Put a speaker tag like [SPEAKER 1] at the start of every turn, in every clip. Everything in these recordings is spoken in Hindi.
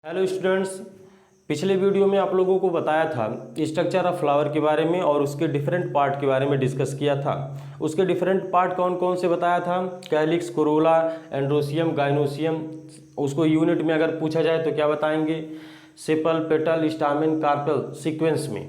[SPEAKER 1] हेलो स्टूडेंट्स, पिछले वीडियो में आप लोगों को बताया था स्ट्रक्चर ऑफ फ्लावर के बारे में और उसके डिफरेंट पार्ट के बारे में डिस्कस किया था। उसके डिफरेंट पार्ट कौन कौन से बताया था? Calyx, Corolla, androecium, gynoecium. उसको यूनिट में अगर पूछा जाए तो क्या बताएंगे? Sepal, petal, stamen, carpel sequence में।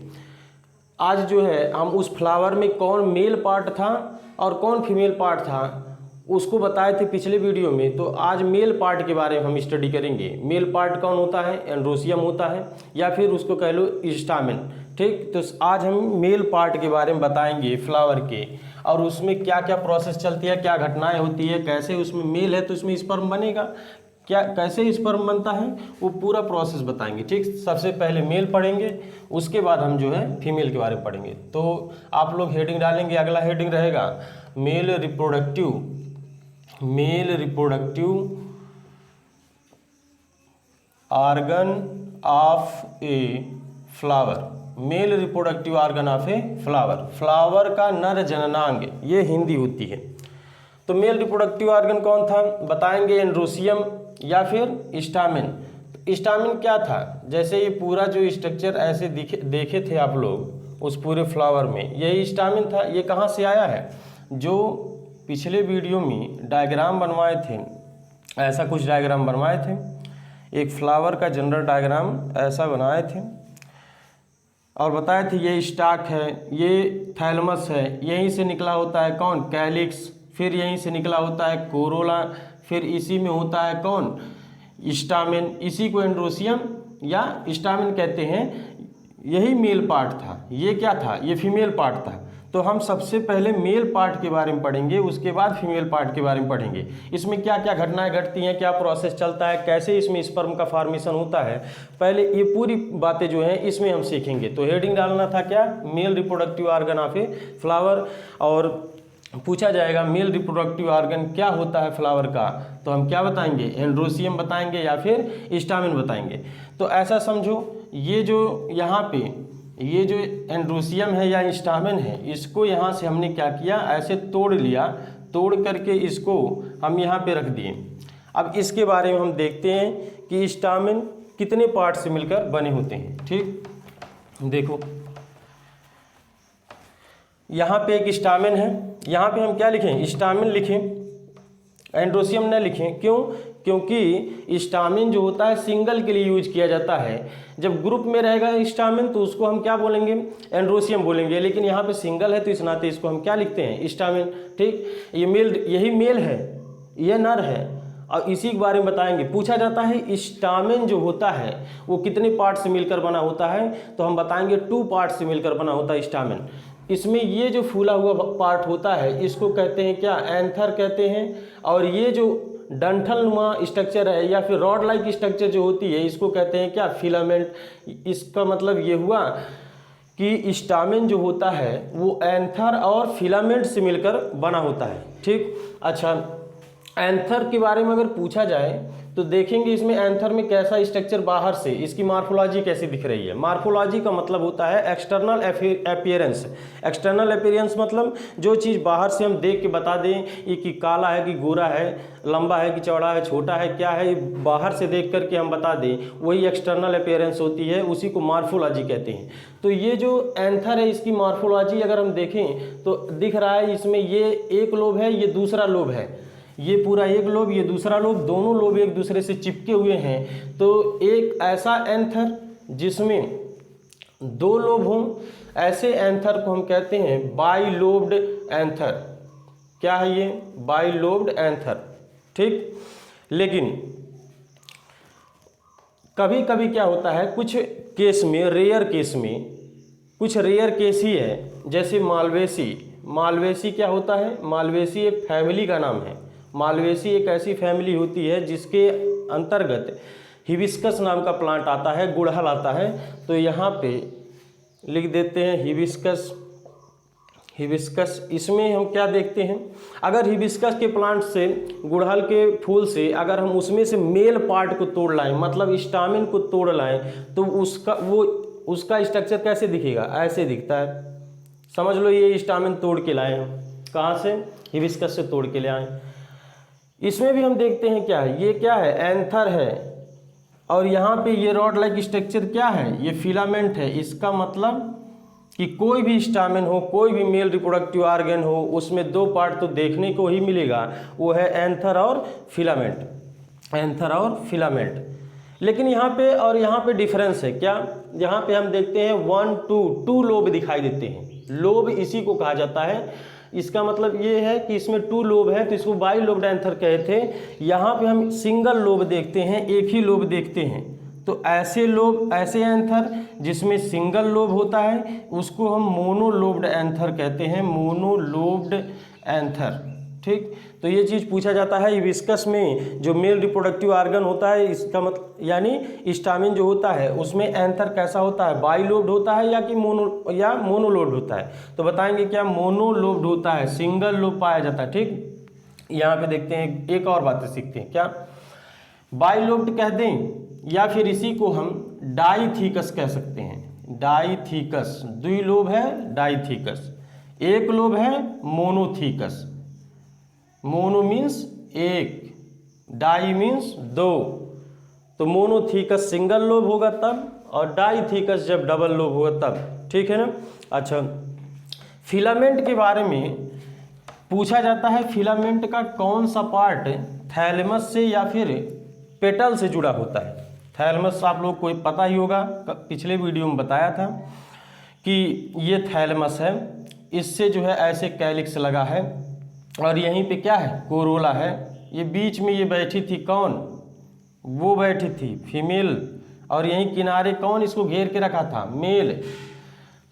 [SPEAKER 1] आज जो है हम उस फ्लावर में कौन मेल पार्ट था और कौन फीमेल पार्ट था उसको बताए थे पिछले वीडियो में। तो आज मेल पार्ट के बारे में हम स्टडी करेंगे। मेल पार्ट कौन होता है? एंड्रोसियम होता है या फिर उसको कह लो स्टामेन। ठीक, तो आज हम मेल पार्ट के बारे में बताएंगे फ्लावर के, और उसमें क्या क्या प्रोसेस चलती है, क्या घटनाएं होती है, कैसे उसमें मेल है तो उसमें स्पर्म बनेगा, क्या कैसे स्पर्म बनता है, वो पूरा प्रोसेस बताएंगे। ठीक, सबसे पहले मेल पढ़ेंगे, उसके बाद हम जो है फीमेल के बारे में पढ़ेंगे। तो आप लोग हेडिंग डालेंगे, अगला हेडिंग रहेगा male reproductive organ of a flower. Male reproductive organ of a flower, flower का नर जननांग, ये हिंदी होती है। तो मेल रिप्रोडक्टिव ऑर्गन कौन था बताएंगे? एंड्रोसियम या फिर स्टामेन। स्टामेन क्या था? जैसे ये पूरा जो स्ट्रक्चर ऐसे देखे थे आप लोग उस पूरे फ्लावर में, यही स्टामेन था। ये कहाँ से आया है? जो पिछले वीडियो में डायग्राम बनवाए थे, ऐसा कुछ डायग्राम बनवाए थे, एक फ्लावर का जनरल डायग्राम ऐसा बनाए थे और बताए थे ये स्टाक है, ये थैलमस है, यहीं से निकला होता है कौन? कैलिक्स, फिर यहीं से निकला होता है कोरोला, फिर इसी में होता है कौन? स्टामेन। इसी को एंड्रोसियम या स्टामेन कहते हैं। यही मेल पार्ट था। ये क्या था? ये फीमेल पार्ट था। तो हम सबसे पहले मेल पार्ट के बारे में पढ़ेंगे, उसके बाद फीमेल पार्ट के बारे में पढ़ेंगे। इसमें क्या क्या घटनाएं घटती हैं, क्या प्रोसेस चलता है, कैसे इसमें स्पर्म का फॉर्मेशन होता है, पहले ये पूरी बातें जो हैं इसमें हम सीखेंगे। तो हेडिंग डालना था क्या? Male reproductive organ of a flower. और पूछा जाएगा मेल रिप्रोडक्टिव ऑर्गन क्या होता है फ्लावर का, तो हम क्या बताएंगे? एंड्रोसियम बताएंगे या फिर स्टामेन बताएंगे। तो ऐसा समझो, ये जो यहाँ पे ये जो एंड्रोसियम है या स्टामेन है, इसको यहाँ से हमने क्या किया? ऐसे तोड़ लिया, तोड़ करके इसको हम यहाँ पे रख दिए। अब इसके बारे में हम देखते हैं कि स्टामेन कितने पार्ट से मिलकर बने होते हैं। ठीक, देखो यहाँ पे एक स्टामेन है, यहाँ पे हम क्या लिखें? स्टामेन लिखें, एंड्रोसियम न लिखें। क्यों? क्योंकि स्टामेन जो होता है सिंगल के लिए यूज किया जाता है। जब ग्रुप में रहेगा स्टामेन तो उसको हम क्या बोलेंगे? एंड्रोसियम बोलेंगे। लेकिन यहाँ पे सिंगल है तो इस नाते इसको हम क्या लिखते हैं? स्टामेन। ठीक, ये मेल, यही मेल है, ये नर है, और इसी के बारे में बताएंगे। पूछा जाता है स्टामेन जो होता है वो कितने पार्ट से मिलकर बना होता है, तो हम बताएंगे 2 पार्ट से मिलकर बना होता है स्टामेन। इसमें ये जो फूला हुआ पार्ट होता है इसको कहते हैं क्या? एंथर कहते हैं। और ये जो डंठल नुमा स्ट्रक्चर है या फिर रॉड लाइक स्ट्रक्चर जो होती है इसको कहते हैं क्या? फिलामेंट। इसका मतलब ये हुआ कि स्टामेन जो होता है वो एंथर और फिलामेंट से मिलकर बना होता है। ठीक, अच्छा, एंथर के बारे में अगर पूछा जाए तो देखेंगे इसमें एंथर में कैसा स्ट्रक्चर बाहर से, इसकी मार्फोलॉजी कैसी दिख रही है। मार्फोलॉजी का मतलब होता है एक्सटर्नल अपीयरेंस। एक्सटर्नल अपीयरेंस मतलब जो चीज़ बाहर से हम देख के बता दें ये कि काला है कि गोरा है, लंबा है कि चौड़ा है, छोटा है, क्या है, बाहर से देख करके हम बता दें, वही एक्सटर्नल अपीयरेंस होती है, उसी को मार्फोलॉजी कहते हैं। तो ये जो एंथर है इसकी मार्फोलॉजी अगर हम देखें तो दिख रहा है इसमें ये एक लोब है, ये दूसरा लोब है, ये पूरा एक लोब, ये दूसरा लोब, दोनों लोब एक दूसरे से चिपके हुए हैं। तो एक ऐसा एंथर जिसमें 2 लोब हों, ऐसे एंथर को हम कहते हैं बाइलोब्ड एंथर। क्या है ये? Bilobed anther. ठीक, लेकिन कभी कभी क्या होता है, कुछ केस में, रेयर केस में, कुछ रेयर केस ही है, जैसे मालवेसी। मालवेसी क्या होता है? मालवेसी एक फैमिली का नाम है। मालवेसी एक ऐसी फैमिली होती है जिसके अंतर्गत हिबिस्कस नाम का प्लांट आता है, गुड़हल आता है। तो यहाँ पे लिख देते हैं हिबिस्कस। हिबिस्कस, इसमें हम क्या देखते हैं? अगर हिबिस्कस के प्लांट से, गुड़हल के फूल से, अगर हम उसमें से मेल पार्ट को तोड़ लाएं, मतलब स्टामेन को तोड़ लाएं, तो उसका स्ट्रक्चर कैसे दिखेगा? ऐसे दिखता है। समझ लो ये स्टामेन तोड़ के लाए हम, कहाँ से? हिबिस्कस से तोड़ के ले आए। इसमें भी हम देखते हैं क्या है, ये क्या है? एंथर है और यहाँ पे ये रॉड लाइक स्ट्रक्चर क्या है, ये फिलामेंट है। इसका मतलब कि कोई भी स्टामेन हो, कोई भी मेल रिप्रोडक्टिव ऑर्गन हो, उसमें दो पार्ट तो देखने को ही मिलेगा, वो है एंथर और फिलामेंट, एंथर और फिलामेंट। लेकिन यहाँ पे और यहाँ पे डिफरेंस है क्या, यहाँ पे हम देखते हैं 1 2 लोब दिखाई देते हैं। लोब इसी को कहा जाता है, इसका मतलब ये है कि इसमें 2 लोब है तो इसको बाई लोब्ड एंथर कहे थे। यहाँ पे हम सिंगल लोब देखते हैं, एक ही लोब देखते हैं। तो ऐसे लोब, ऐसे एंथर जिसमें सिंगल लोब होता है उसको हम मोनोलोब्ड एंथर कहते हैं, मोनोलोब्ड एंथर। ठीक, तो ये चीज़ पूछा जाता है हिबिस्कस में जो मेल रिप्रोडक्टिव ऑर्गन होता है, इसका मतलब यानी स्टामिन जो होता है उसमें एंथर कैसा होता है, बाइलोब्ड होता है या कि मोनोलोब्ड होता है। तो बताएंगे क्या, मोनोलोब्ड होता है, सिंगल लोब पाया जाता है। ठीक, यहाँ पे देखते हैं एक और बातें सीखते हैं, क्या बाइलोब्ड कह दें या फिर इसी को हम डाइथीकस कह सकते हैं। डाइथीकस, 2 लोब है डाइथीकस, 1 लोब है monothecous. Mono means 1, di means 2। तो मोनोथीकस सिंगल लोब होगा तब, और डाइथीकस जब डबल लोब होगा तब। ठीक है ना। अच्छा, फिलामेंट के बारे में पूछा जाता है, फिलामेंट का कौन सा पार्ट थैलेमस से या फिर पेटल से जुड़ा होता है। थैलेमस आप लोग को पता ही होगा, पिछले वीडियो में बताया था कि ये थैलेमस है, इससे जो है ऐसे कैलिक्स लगा है और यहीं पे क्या है, कोरोला है। ये बीच में ये बैठी थी कौन, वो बैठी थी फीमेल, और यहीं किनारे कौन इसको घेर के रखा था, मेल।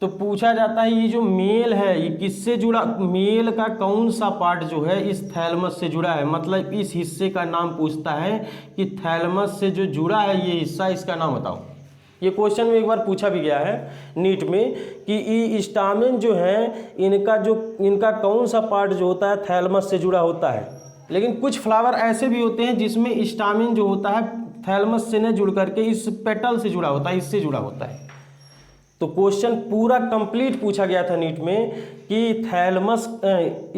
[SPEAKER 1] तो पूछा जाता है ये जो मेल है ये किससे जुड़ा, मेल का कौन सा पार्ट जो है इस थैलेमस से जुड़ा है, मतलब इस हिस्से का नाम पूछता है कि थैलेमस से जो जुड़ा है ये हिस्सा, इसका नाम बताओ। ये क्वेश्चन में एक बार पूछा भी गया है नीट में कि ई स्टामेन जो है इनका कौन सा पार्ट जो होता है थैलेमस से जुड़ा होता है। लेकिन कुछ फ्लावर ऐसे भी होते हैं जिसमें स्टामेन जो होता है थैलेमस से न जुड़ करके इस पेटल से जुड़ा होता है, इससे जुड़ा होता है। तो क्वेश्चन पूरा कंप्लीट पूछा गया था नीट में कि थैलेमस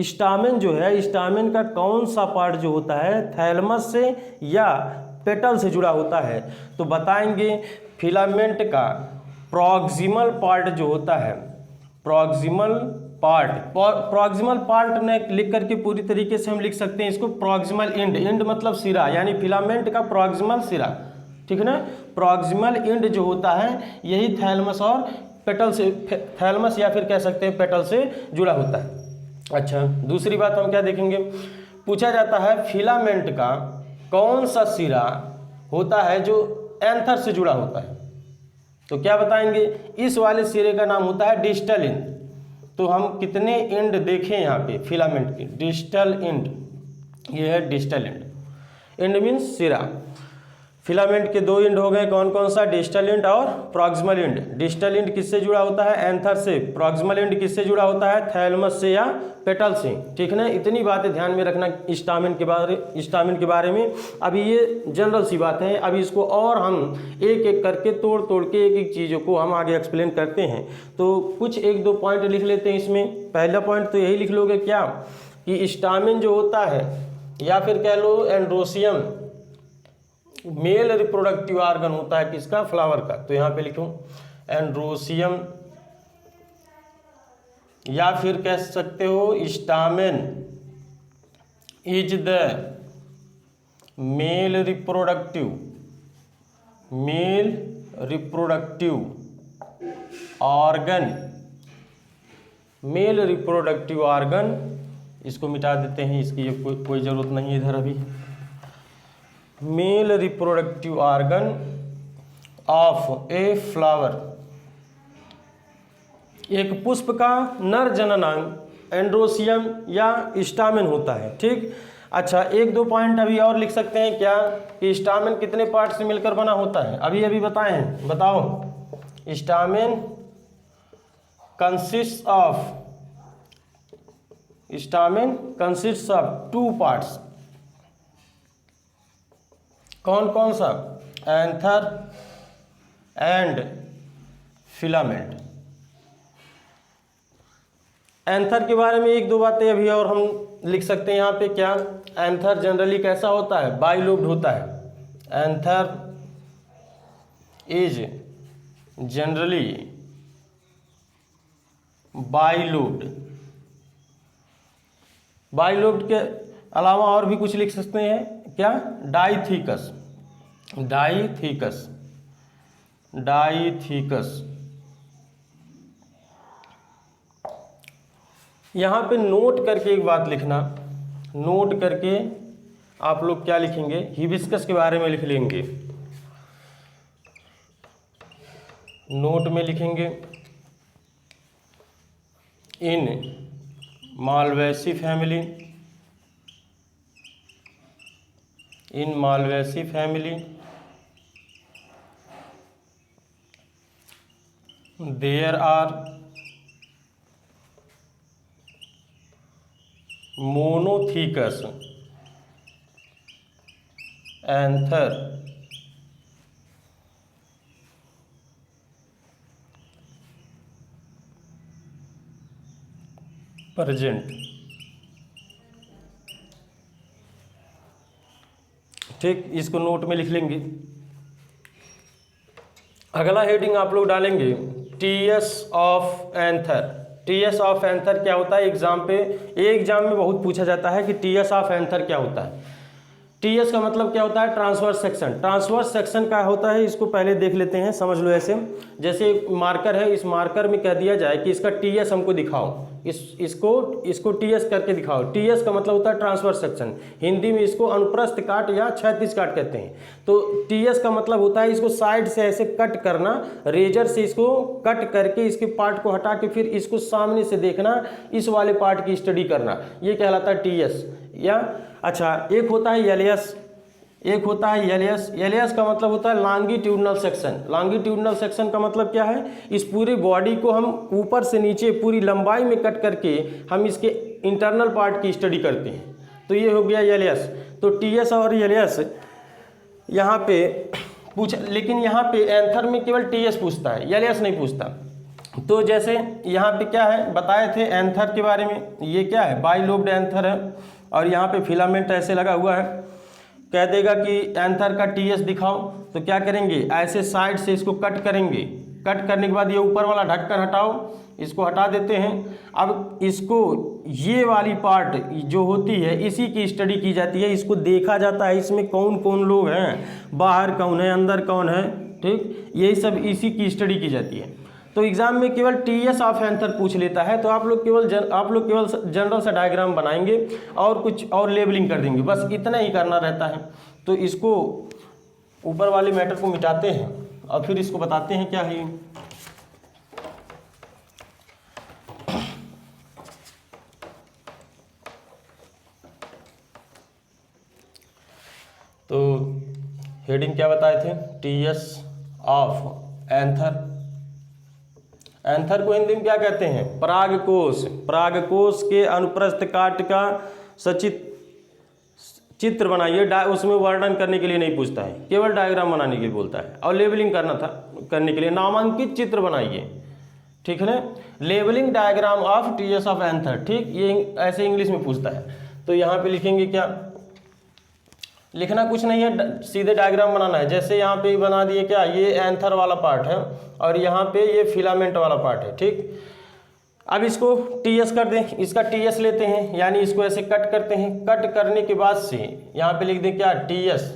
[SPEAKER 1] स्टामेन जो है, स्टामेन का कौन सा पार्ट जो होता है थैलेमस से या पेटल से जुड़ा होता है। तो बताएंगे फिलामेंट का प्रॉक्सिमल पार्ट जो होता है, प्रॉक्सिमल पार्ट ने लिख करके पूरी तरीके से हम लिख सकते हैं इसको प्रॉक्सिमल एंड, एंड मतलब सिरा, यानी फिलामेंट का प्रॉक्सिमल सिरा। ठीक है ना। प्रॉक्सिमल एंड जो होता है यही थैलेमस और पेटल से, थैलेमस या फिर कह सकते हैं पेटल से जुड़ा होता है। अच्छा, दूसरी बात हम क्या देखेंगे, पूछा जाता है फिलामेंट का कौन सा सिरा होता है जो एंथर से जुड़ा होता है। तो क्या बताएंगे, इस वाले सिरे का नाम होता है डिस्टल एंड। तो हम कितने एंड देखें यहाँ पे फिलामेंट के, डिस्टल एंड, ये है डिस्टल एंड। एंड मीन्स सिरा। फिलामेंट के 2 एंड हो गए, कौन कौन सा, डिस्टल एंड और प्रॉक्सिमल एंड। डिस्टल एंड किससे जुड़ा होता है, एंथर से। प्रॉक्सिमल एंड किससे जुड़ा होता है, थैलेमस से या पेटल से। ठीक है ना। इतनी बातें ध्यान में रखना स्टामेन के बारे में। अभी ये जनरल सी बातें हैं, अभी इसको और हम एक एक करके तोड़ के एक एक चीज़ों को हम आगे एक्सप्लेन करते हैं। तो कुछ 1-2 पॉइंट लिख लेते हैं इसमें। पहला पॉइंट तो यही लिख लोगे क्या कि स्टामेन जो होता है या फिर कह लो एंड्रोसियम मेल रिप्रोडक्टिव ऑर्गन होता है किसका, फ्लावर का। तो यहाँ पे लिखूं एंड्रोसियम, या फिर कह सकते हो stamen is the male reproductive organ. Male reproductive organ, इसको मिटा देते हैं, इसकी कोई ज़रूरत नहीं है इधर अभी। Male reproductive organ of a flower, एक पुष्प का नर जननांग एंड्रोसियम या स्टामेन होता है। ठीक। अच्छा, 1-2 पॉइंट अभी और लिख सकते हैं क्या कि स्टामेन कितने पार्ट से मिलकर बना होता है, अभी बताए हैं, बताओ। Stamen consists of 2 parts. कौन कौन सा, एंथर एंड फिलामेंट। एंथर के बारे में 1-2 बातें अभी और हम लिख सकते हैं यहाँ पे क्या, एंथर जनरली कैसा होता है, बाइलोब्ड होता है। Anther is generally bilobed. Bilobed के अलावा और भी कुछ लिख सकते हैं क्या? डाइथिकस, डाइथिकस, डाइथिकस। यहाँ पे नोट करके एक बात लिखना, नोट करके आप लोग क्या लिखेंगे? हिबिस्कस के बारे में लिख लेंगे। नोट में लिखेंगे in Malvaceae family, in Malvaceae family there are monothecous anther present. ठीक, इसको नोट में लिख लेंगे। अगला हेडिंग आप लोग डालेंगे TS of anther. TS of anther क्या होता है? एग्जाम पे, एग्जाम में बहुत पूछा जाता है कि टीएस ऑफ एंथर क्या होता है। टीएस का मतलब क्या होता है? Transverse section. ट्रांसवर्स सेक्शन क्या होता है इसको पहले देख लेते हैं, समझ लो। ऐसे जैसे मार्कर है, इस मार्कर में कह दिया जाए कि इसका टीएस हमको दिखाओ, इसको टीएस करके दिखाओ। टीएस का मतलब होता है ट्रांसवर्स सेक्शन। हिंदी में इसको अनुप्रस्थ काट या क्षैतिज काट कहते हैं। तो टीएस का मतलब होता है इसको साइड से ऐसे कट करना, रेजर से इसको कट करके इसके पार्ट को हटा के फिर इसको सामने से देखना, इस वाले पार्ट की स्टडी करना, ये कहलाता है टीएस। या अच्छा, एक होता है एलियस, एक होता है एलियस। एलियस का मतलब होता है लॉन्गिट्यूडनल सेक्शन। लॉन्गिट्यूडनल सेक्शन का मतलब क्या है? इस पूरी बॉडी को हम ऊपर से नीचे पूरी लंबाई में कट करके हम इसके इंटरनल पार्ट की स्टडी करते हैं। तो ये हो गया एलियस। तो टीएस और एलियस यहाँ पे पूछ, लेकिन यहाँ पे एंथर में केवल टीएस पूछता है, एलियस नहीं पूछता। तो जैसे यहाँ पे क्या है बताए थे एंथर के बारे में, ये क्या है? बाइलोब्ड एंथर है और यहाँ पे फिलामेंट ऐसे लगा हुआ है। कह देगा कि एंथर का टीएस दिखाओ, तो क्या करेंगे? ऐसे साइड से इसको कट करेंगे। कट करने के बाद ये ऊपर वाला ढक्कन हटाओ, इसको हटा देते हैं। अब इसको ये वाली पार्ट जो होती है इसी की स्टडी की जाती है, इसको देखा जाता है इसमें कौन कौन लोग हैं, बाहर कौन है, अंदर कौन है। ठीक, यही सब इसी की स्टडी की जाती है। तो एग्जाम में केवल टीएस ऑफ एंथर पूछ लेता है, तो आप लोग केवल जनरल सा डायग्राम बनाएंगे और कुछ और लेबलिंग कर देंगे, बस इतना ही करना रहता है। तो इसको ऊपर वाले मैटर को मिटाते हैं और फिर इसको बताते हैं क्या है। तो हेडिंग क्या बताए थे? TS of anther. एंथर को हिंदी में क्या कहते हैं? परागकोश। परागकोश के अनुप्रस्थ काट का सचित्र चित्र बनाइए। उसमें वर्णन करने के लिए नहीं पूछता है, केवल डायग्राम बनाने के लिए बोलता है। और लेबलिंग करने के लिए नामांकित चित्र बनाइए। ठीक है ना? Labelling diagram of TS of anther. ठीक, ये ऐसे इंग्लिश में पूछता है। तो यहाँ पे लिखेंगे क्या? लिखना कुछ नहीं है, सीधे डायग्राम बनाना है। जैसे यहाँ पे बना दिए क्या, ये एंथर वाला पार्ट है और यहाँ पे ये फिलामेंट वाला पार्ट है। ठीक, अब इसको टीएस कर दें, इसका टीएस लेते हैं, यानी इसको ऐसे कट करते हैं। कट करने के बाद से यहाँ पे लिख दें क्या, टीएस।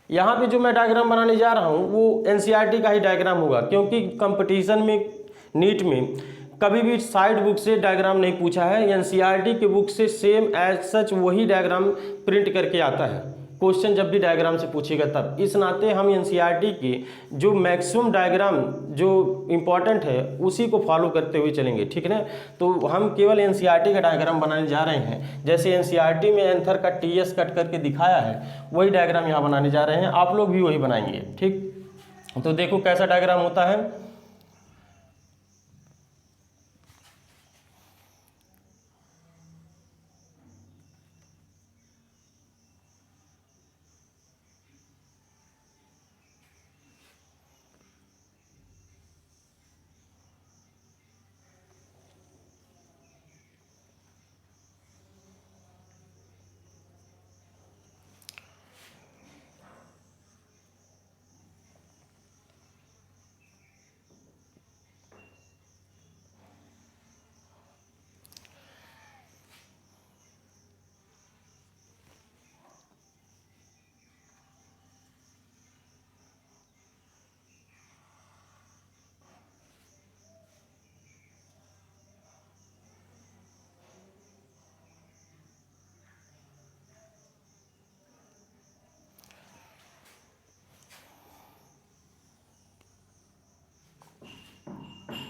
[SPEAKER 1] यहाँ पे जो मैं डायग्राम बनाने जा रहा हूँ वो एनसीईआरटी का ही डायग्राम होगा, क्योंकि कंपटीशन में, नीट में कभी भी साइड बुक से डायग्राम नहीं पूछा है। एनसीईआरटी के बुक से सेम एज सच वही डायग्राम प्रिंट करके आता है क्वेश्चन, जब भी डायग्राम से पूछेगा तब। इस नाते हम एनसीईआरटी के जो मैक्सिमम डायग्राम जो इम्पॉर्टेंट है उसी को फॉलो करते हुए चलेंगे। ठीक है ना? तो हम केवल एनसीईआरटी का डायग्राम बनाने जा रहे हैं। जैसे एनसीईआरटी में एंथर का टीएस कट करके दिखाया है, वही डायग्राम यहाँ बनाने जा रहे हैं। आप लोग भी वही बनाएंगे। ठीक, तो देखो कैसा डायग्राम होता है।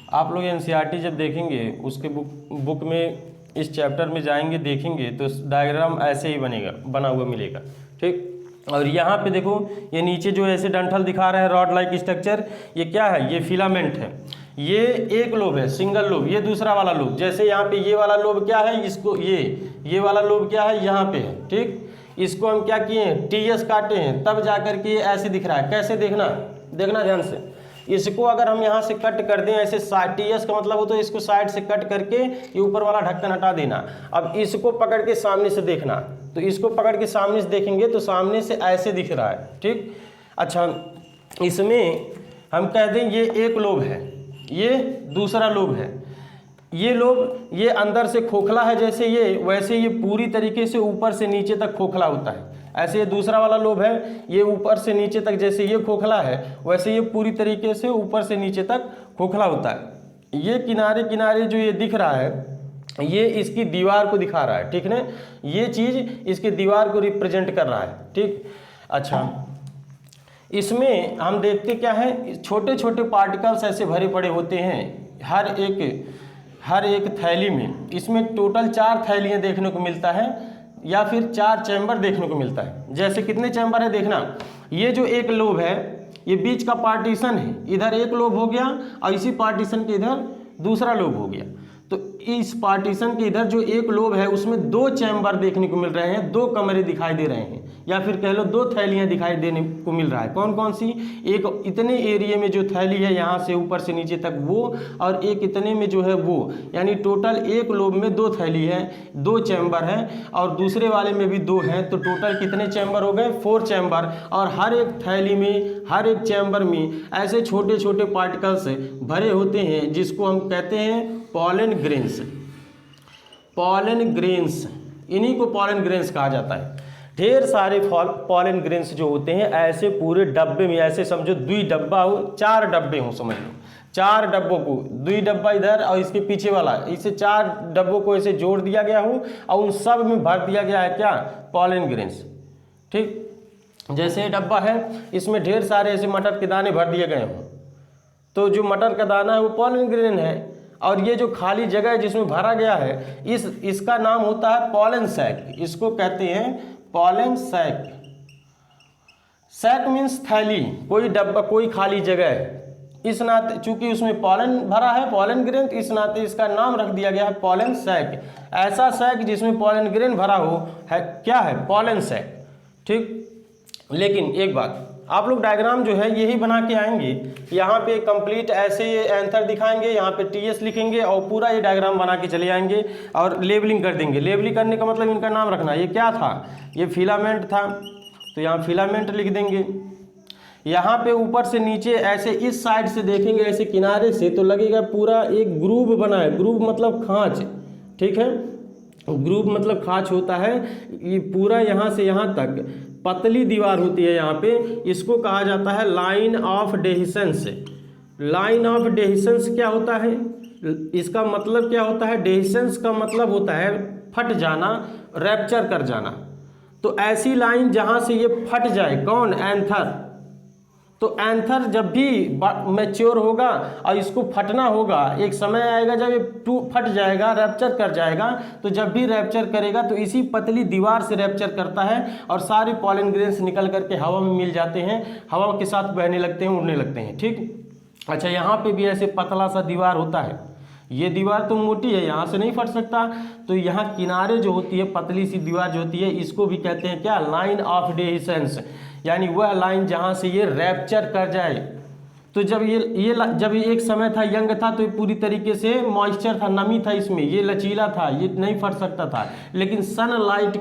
[SPEAKER 1] आप लोग एनसीईआरटी जब देखेंगे उसके बुक में इस चैप्टर में जाएंगे देखेंगे तो डायग्राम ऐसे ही बना हुआ मिलेगा, ठीक। और यहाँ पे देखो ये नीचे जो ऐसे डंठल दिखा रहे हैं रॉड लाइक स्ट्रक्चर, ये क्या है, ये फिलामेंट है। ये एक लोब है, सिंगल लोब, ये दूसरा वाला लोब। जैसे यहाँ पे ये वाला लोब क्या है, इसको ये वाला लोब क्या है, यहाँ पे है, ठीक। इसको हम क्या किए हैं, टीएस काटे हैं, तब जाकर के ये ऐसे दिख रहा है। कैसे देखना ध्यान से, इसको अगर हम यहाँ से कट कर दें ऐसे, टीएस का मतलब हो तो इसको साइड से कट करके ये ऊपर वाला ढक्कन हटा देना। अब इसको पकड़ के सामने से देखना, तो इसको पकड़ के सामने से देखेंगे तो सामने से ऐसे दिख रहा है, ठीक। अच्छा, इसमें हम कह दें ये एक लोब है, ये दूसरा लोब है। ये लोब ये अंदर से खोखला है जैसे ये, वैसे ये पूरी तरीके से ऊपर से नीचे तक खोखला होता है। ऐसे ये दूसरा वाला लोब है, ये ऊपर से नीचे तक जैसे ये खोखला है, वैसे ये पूरी तरीके से ऊपर से नीचे तक खोखला होता है। ये किनारे किनारे जो ये दिख रहा है, ये इसकी दीवार को दिखा रहा है, ठीक ना। ये चीज़ इसकी दीवार को रिप्रेजेंट कर रहा है, ठीक। अच्छा, इसमें हम देखते क्या है, छोटे छोटे पार्टिकल्स ऐसे भरे पड़े होते हैं हर एक थैली में। इसमें टोटल 4 थैलियाँ देखने को मिलता है या फिर 4 चैम्बर देखने को मिलता है। जैसे कितने चैम्बर है देखना, ये जो एक लोब है, ये बीच का पार्टीशन है, इधर एक लोब हो गया और इसी पार्टीशन के इधर दूसरा लोब हो गया। तो इस पार्टीशन के इधर जो एक लोब है उसमें 2 चैम्बर देखने को मिल रहे हैं, 2 कमरे दिखाई दे रहे हैं, या फिर कह लो 2 थैलियाँ दिखाई देने को मिल रहा है। कौन कौन सी, एक इतने एरिया में जो थैली है यहाँ से ऊपर से नीचे तक वो, और एक इतने में जो है वो, यानी टोटल एक लोब में 2 थैली है, 2 चैम्बर है, और दूसरे वाले में भी 2 हैं। तो टोटल कितने चैम्बर हो गए, 4 चैम्बर। और हर एक थैली में, हर एक चैम्बर में ऐसे छोटे छोटे पार्टिकल्स भरे होते हैं जिसको हम कहते हैं पॉलन ग्रेन्स। पॉलन ग्रेन्स, इन्हीं को पॉलन ग्रेन्स कहा जाता है। ढेर सारे पॉलन ग्रेन्स जो होते हैं ऐसे पूरे डब्बे में, ऐसे समझो 2 डब्बा हो, 4 डब्बे हो, समझ लो 4 डब्बों को, 2 डब्बा इधर और इसके पीछे वाला, इसे 4 डब्बों को ऐसे जोड़ दिया गया हो और उन सब में भर दिया गया है क्या, पॉलन ग्रेन्स, ठीक। जैसे ये डब्बा है, इसमें ढेर सारे ऐसे मटर के दाने भर दिए गए हों, तो जो मटर का दाना है वो पॉलन ग्रेन है। और ये जो खाली जगह है जिसमें भरा गया है, इसका नाम होता है पॉलन सैक। इसको कहते हैं पॉलन सैक। सैक मीन्स थैली, कोई डब्बा, कोई खाली जगह है। इस नाते चूंकि उसमें पॉलन भरा है, पॉलन ग्रेन, इस नाते इसका नाम रख दिया गया है पॉलन सैक। ऐसा सैक जिसमें पॉलन ग्रेन भरा हो है क्या है, पॉलन सैक, ठीक। लेकिन एक बात, आप लोग डायग्राम जो है यही बना के आएंगे, यहाँ पे कंप्लीट ऐसे ये एंथर दिखाएंगे, यहाँ पे टीएस लिखेंगे और पूरा ये डायग्राम बना के चले आएंगे और लेबलिंग कर देंगे। लेबलिंग करने का मतलब इनका नाम रखना, ये क्या था, ये फिलामेंट था, तो यहाँ फिलामेंट लिख देंगे। यहाँ पे ऊपर से नीचे ऐसे इस साइड से देखेंगे ऐसे किनारे से, तो लगेगा पूरा एक ग्रूव बना है। ग्रूव मतलब खाँच, ठीक है, ग्रूव मतलब खाँच होता है। ये पूरा यहाँ से यहाँ तक पतली दीवार होती है यहाँ पे, इसको कहा जाता है line of dehiscence. Line of dehiscence क्या होता है, इसका मतलब क्या होता है, डेहिसेंस का मतलब होता है फट जाना, रैप्चर कर जाना। तो ऐसी लाइन जहाँ से ये फट जाए, कौन, एंथर। तो एंथर जब भी मैच्योर होगा और इसको फटना होगा, एक समय आएगा जब ये फट जाएगा, रैप्चर कर जाएगा। तो जब भी रैप्चर करेगा तो इसी पतली दीवार से रैप्चर करता है और सारे पॉलन ग्रेन्स निकल करके हवा में मिल जाते हैं, हवा के साथ बहने लगते हैं, उड़ने लगते हैं, ठीक। अच्छा, यहाँ पे भी ऐसे पतला सा दीवार होता है। ये दीवार तो मोटी है, यहाँ से नहीं फट सकता, तो यहाँ किनारे जो होती है पतली सी दीवार जो होती है, इसको भी कहते हैं क्या, लाइन ऑफ डेहिसेंस, यानी वह लाइन जहाँ से ये रैप्चर कर जाए। तो जब ये एक समय था, यंग था, तो ये पूरी तरीके से मॉइस्चर था, नमी था इसमें, ये लचीला था, ये नहीं फट सकता था। लेकिन सनलाइट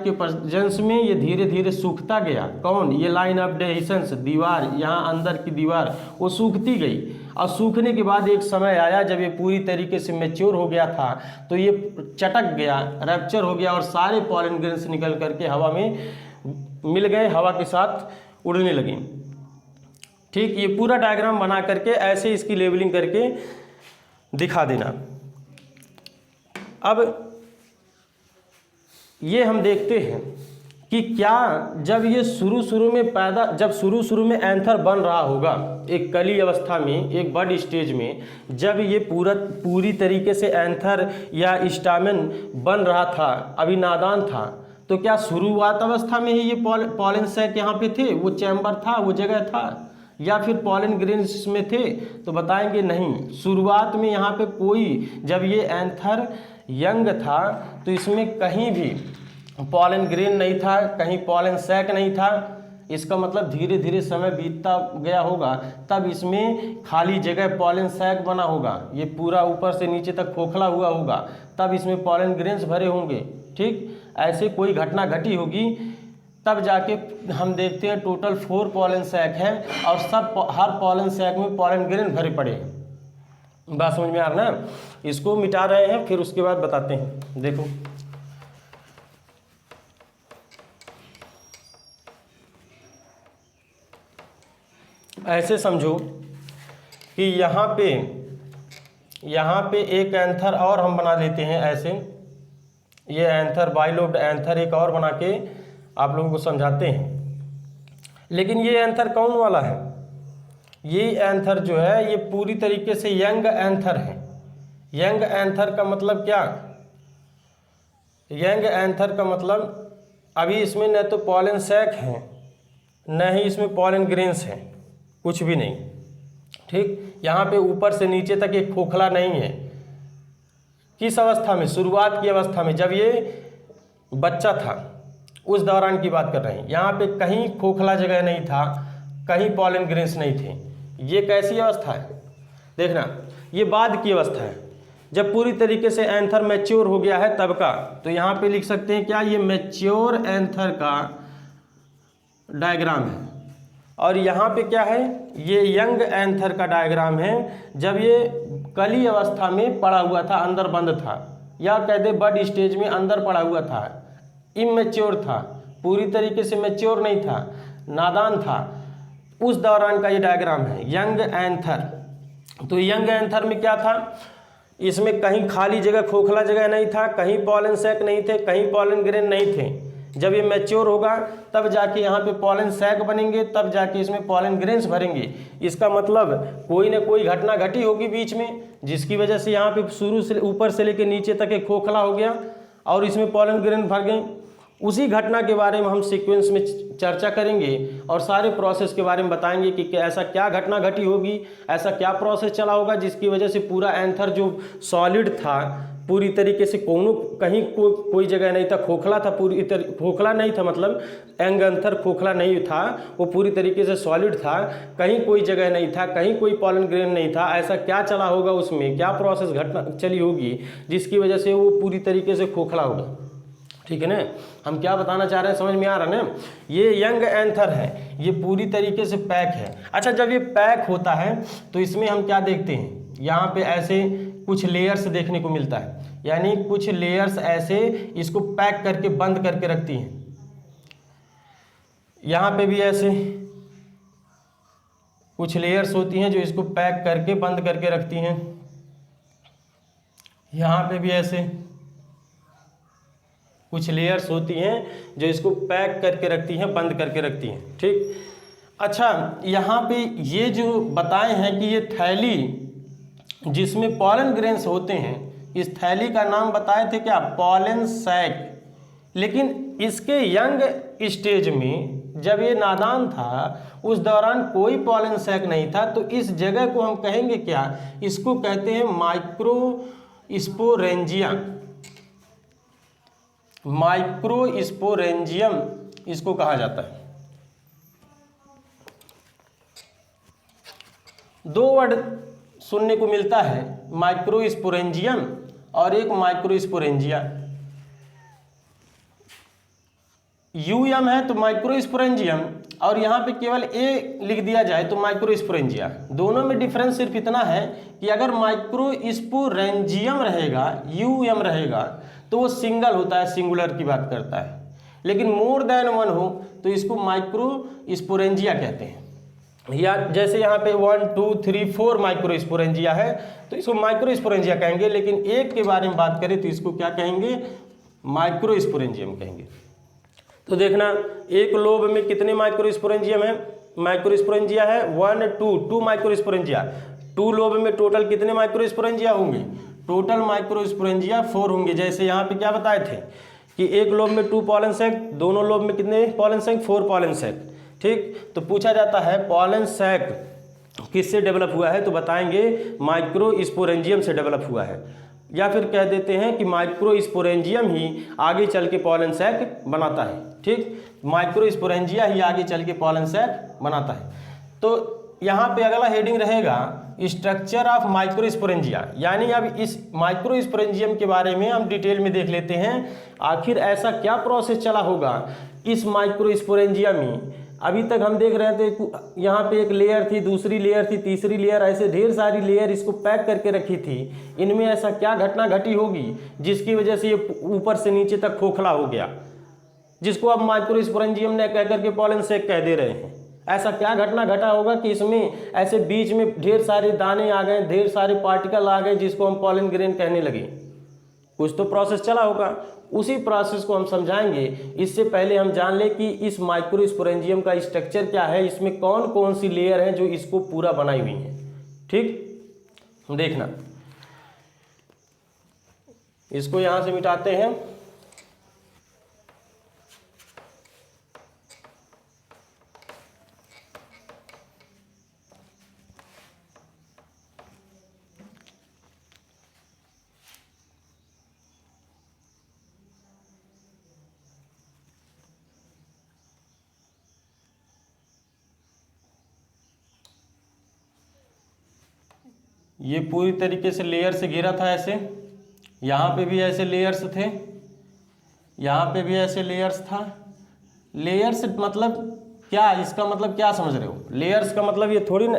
[SPEAKER 1] के प्रेजेंस में ये धीरे धीरे सूखता गया। कौन, ये लाइन ऑफ डेहिसेंस, दीवार, यहाँ अंदर की दीवार वो सूखती गई। और सूखने के बाद एक समय आया जब ये पूरी तरीके से मैच्योर हो गया था, तो ये चटक गया, रैप्चर हो गया और सारे पॉलन ग्रेन्स निकल करके हवा में मिल गए, हवा के साथ उड़ने लगे, ठीक। ये पूरा डायग्राम बना करके ऐसे इसकी लेबलिंग करके दिखा देना। अब ये हम देखते हैं कि क्या जब ये शुरू शुरू में एंथर बन रहा होगा एक कली अवस्था में, एक बड स्टेज में, जब ये पूरी तरीके से एंथर या स्टामेन बन रहा था, अभी नादान था, तो क्या शुरुआत अवस्था में ही ये पॉलन सैक यहाँ पे थे, वो चैम्बर था, वो जगह था, या फिर पॉलन ग्रेन्स में थे? तो बताएंगे नहीं, शुरुआत में यहाँ पे कोई, जब ये एंथर यंग था तो इसमें कहीं भी पॉलन ग्रेन नहीं था, कहीं पॉलन सैक नहीं था। इसका मतलब धीरे धीरे समय बीतता गया होगा, तब इसमें खाली जगह पॉलन सैक बना होगा, ये पूरा ऊपर से नीचे तक खोखला हुआ होगा, तब इसमें पॉलन ग्रेन्स भरे होंगे। ठीक, ऐसे कोई घटना घटी होगी, तब जाके हम देखते हैं टोटल 4 पॉलन सैक हैं और हर पॉलन सैक में पॉलन ग्रेन भरे पड़े हैं। बात समझ में आ रहा है? इसको मिटा रहे हैं, फिर उसके बाद बताते हैं। देखो ऐसे समझो कि यहाँ पे एक एंथर और हम बना लेते हैं ऐसे, ये एंथर बाइलोब्ड एंथर एक और बना के आप लोगों को समझाते हैं। लेकिन ये एंथर कौन वाला है? ये एंथर जो है ये पूरी तरीके से यंग एंथर है। यंग एंथर का मतलब क्या? यंग एंथर का मतलब अभी इसमें न तो पॉलन सैक है, न ही इसमें पॉलन ग्रेन्स हैं, कुछ भी नहीं। ठीक, यहाँ पे ऊपर से नीचे तक एक खोखला नहीं है। किस अवस्था में? शुरुआत की अवस्था में, जब ये बच्चा था उस दौरान की बात कर रहे हैं। यहाँ पे कहीं खोखला जगह नहीं था, कहीं पॉलन ग्रेन्स नहीं थे। ये कैसी अवस्था है? देखना, ये बाद की अवस्था है, जब पूरी तरीके से एंथर मैच्योर हो गया है तब का। तो यहाँ पे लिख सकते हैं क्या? ये मैच्योर एंथर का डायग्राम है। और यहाँ पे क्या है? ये यंग एंथर का डायग्राम है, जब ये कली अवस्था में पड़ा हुआ था, अंदर बंद था, या कह दे बड स्टेज में अंदर पड़ा हुआ था, इमेच्योर था, पूरी तरीके से मैच्योर नहीं था, नादान था, उस दौरान का ये डायग्राम है यंग एंथर। तो यंग एंथर में क्या था? इसमें कहीं खाली जगह, खोखला जगह नहीं था, कहीं पॉलन सैक नहीं थे, कहीं पॉलन ग्रेन नहीं थे। जब ये मैच्योर होगा तब जाके यहाँ पे पॉलन सैक बनेंगे, तब जाके इसमें पॉलन ग्रेन्स भरेंगे। इसका मतलब कोई ना कोई घटना घटी होगी बीच में, जिसकी वजह से यहाँ पे शुरू से ऊपर से लेकर नीचे तक एक खोखला हो गया और इसमें पॉलन ग्रेन भर गए। उसी घटना के बारे में हम सीक्वेंस में चर्चा करेंगे और सारे प्रोसेस के बारे में बताएंगे कि ऐसा क्या घटना घटी होगी, ऐसा क्या प्रोसेस चला होगा जिसकी वजह से पूरा एंथर जो सॉलिड था पूरी तरीके से कहीं कोई जगह नहीं था, खोखला था, खोखला नहीं था, मतलब यंग एंथर खोखला नहीं था, वो पूरी तरीके से सॉलिड था, कहीं कोई जगह नहीं था, कहीं कोई पॉलन ग्रेन नहीं था। ऐसा क्या चला होगा, उसमें क्या प्रोसेस घटना चली होगी जिसकी वजह से वो पूरी तरीके से खोखला होगा। ठीक है ना? हम क्या बताना चाह रहे हैं, समझ में आ रहा है ना? ये यंग एंथर है, ये पूरी तरीके से पैक है। अच्छा, जब ये पैक होता है तो इसमें हम क्या देखते हैं? यहाँ पे ऐसे कुछ लेयर्स देखने को मिलता है, यानी कुछ लेयर्स ऐसे इसको पैक करके बंद करके रखती हैं। यहाँ पे भी ऐसे कुछ लेयर्स होती हैं जो इसको पैक करके बंद करके रखती हैं। यहाँ पे भी ऐसे कुछ लेयर्स होती हैं जो इसको पैक करके रखती हैं, बंद करके रखती हैं। ठीक, अच्छा, यहाँ पे ये जो बताए हैं कि ये थैली जिसमें पॉलन ग्रेन्स होते हैं, इस थैली का नाम बताए थे क्या? Pollen sac. लेकिन इसके यंग स्टेज में जब ये नादान था उस दौरान कोई पॉलन सैक नहीं था, तो इस जगह को हम कहेंगे क्या? इसको कहते हैं माइक्रोस्पोरेंजिया। माइक्रोस्पोरेंजियम इसको कहा जाता है। दो वर्ड सुनने को मिलता है, माइक्रोस्पोरेंजियम और एक माइक्रोस्पोरेंजिया। यूएम है तो माइक्रोस्पोरेंजियम, और यहाँ पे केवल ए लिख दिया जाए तो माइक्रोस्पोरेंजिया। दोनों में डिफरेंस सिर्फ इतना है कि अगर माइक्रोस्पोरेंजियम रहेगा, यूएम रहेगा, तो वो सिंगल होता है, सिंगुलर की बात करता है। लेकिन मोर देन वन हो तो इसको माइक्रोस्पोरेंजिया कहते हैं। या जैसे यहाँ पे 1 2 3 4 माइक्रोस्पोरेंजिया है तो इसको माइक्रोस्पोरेंजिया कहेंगे, लेकिन एक के बारे में बात करें तो इसको क्या कहेंगे? माइक्रोस्पोरेंजियम कहेंगे। तो देखना एक लोब में कितने माइक्रोस्पोरेंजियम है, माइक्रोस्पोरेंजिया है 1 2 माइक्रोस्पोरेंजिया। 2 लोब में टोटल कितने माइक्रोस्पोरेंजिया होंगे, टोटल माइक्रोस्पोरेंजिया 4 होंगे। जैसे यहाँ पे क्या बताए थे कि एक लोब में 2 पॉलन सैक, दोनों लोब में कितने पॉलन सैक, 4 पॉलन सैक। ठीक, तो पूछा जाता है पॉलन सैक किससे डेवलप हुआ है, तो बताएंगे माइक्रोस्पोरेंजियम से डेवलप हुआ है, या फिर कह देते हैं कि माइक्रोस्पोरेंजियम ही आगे चल के पॉलन सैक बनाता है। ठीक, माइक्रोस्पोरेंजिया ही आगे चल के पॉलन सैक बनाता है। तो यहाँ पे अगला हेडिंग रहेगा स्ट्रक्चर ऑफ माइक्रोस्पोरेंजिया, यानी अब इस माइक्रोस्पोरेंजियम के बारे में हम डिटेल में देख लेते हैं। आखिर ऐसा क्या प्रोसेस चला होगा इस माइक्रोस्पोरेंजिया में। अभी तक हम देख रहे थे यहाँ पे एक लेयर थी, दूसरी लेयर थी, तीसरी लेयर, ऐसे ढेर सारी लेयर इसको पैक करके रखी थी। इनमें ऐसा क्या घटना घटी होगी जिसकी वजह से ये ऊपर से नीचे तक खोखला हो गया, जिसको अब माइक्रोस्पोरेंजियम ने कह करके पॉलन सैक कह दे रहे हैं। ऐसा क्या घटना घटा होगा कि इसमें ऐसे बीच में ढेर सारे दाने आ गए, ढेर सारे पार्टिकल आ गए, जिसको हम पॉलन ग्रेन कहने लगे। कुछ तो प्रोसेस चला होगा, उसी प्रोसेस को हम समझाएंगे। इससे पहले हम जान लें कि इस माइक्रोस्पोरेंजियम का स्ट्रक्चर क्या है, इसमें कौन कौन सी लेयर है जो इसको पूरा बनाई हुई है। ठीक, देखना, इसको यहां से मिटाते हैं। ये पूरी तरीके से लेयर से घिरा था ऐसे, यहाँ पे भी ऐसे लेयर्स थे, यहाँ पे भी ऐसे लेयर्स था। लेयर्स मतलब क्या, इसका मतलब क्या समझ रहे हो? लेयर्स का मतलब ये थोड़ी ना,